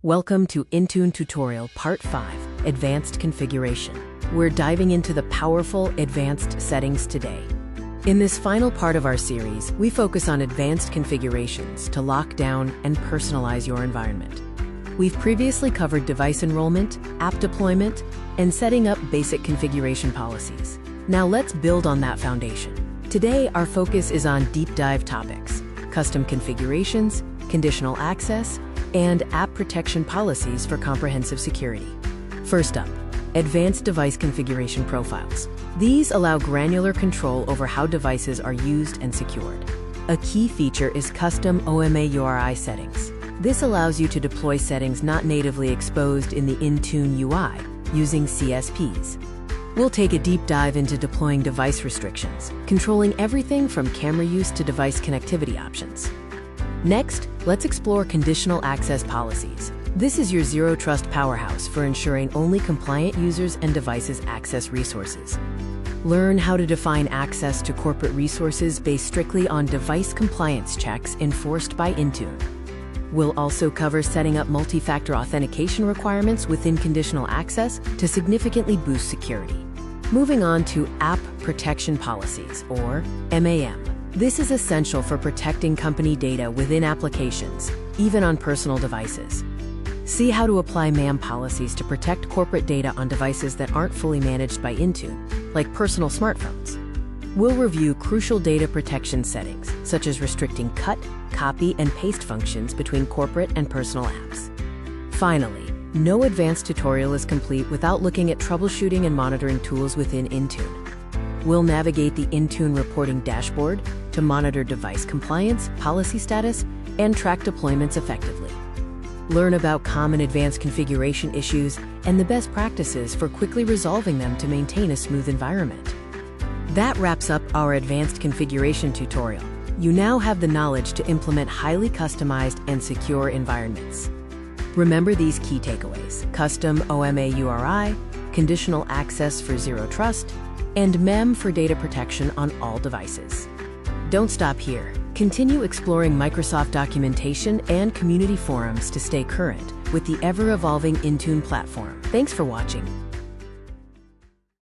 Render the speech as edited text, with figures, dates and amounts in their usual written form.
Welcome to Intune Tutorial Part 5, Advanced Configuration. We're diving into the powerful, advanced settings today. In this final part of our series, we focus on advanced configurations to lock down and personalize your environment. We've previously covered device enrollment, app deployment, and setting up basic configuration policies. Now let's build on that foundation. Today, our focus is on deep dive topics: custom configurations, conditional access, and app protection policies for comprehensive security. First up, advanced device configuration profiles. These allow granular control over how devices are used and secured. A key feature is custom OMA URI settings. This allows you to deploy settings not natively exposed in the Intune UI using CSPs. We'll take a deep dive into deploying device restrictions, controlling everything from camera use to device connectivity options. Next, let's explore conditional access policies. This is your zero trust powerhouse for ensuring only compliant users and devices access resources. Learn how to define access to corporate resources based strictly on device compliance checks enforced by Intune. We'll also cover setting up multi-factor authentication requirements within conditional access to significantly boost security. Moving on to app protection policies, or MAM. This is essential for protecting company data within applications, even on personal devices. See how to apply MAM policies to protect corporate data on devices that aren't fully managed by Intune, like personal smartphones. We'll review crucial data protection settings, such as restricting cut, copy, and paste functions between corporate and personal apps. Finally, no advanced tutorial is complete without looking at troubleshooting and monitoring tools within Intune. We'll navigate the Intune reporting dashboard to monitor device compliance, policy status, and track deployments effectively. Learn about common advanced configuration issues and the best practices for quickly resolving them to maintain a smooth environment. That wraps up our advanced configuration tutorial. You now have the knowledge to implement highly customized and secure environments. Remember these key takeaways: custom OMA URI, conditional access for zero trust, and MEM for data protection on all devices. Don't stop here. Continue exploring Microsoft documentation and community forums to stay current with the ever-evolving Intune platform. Thanks for watching.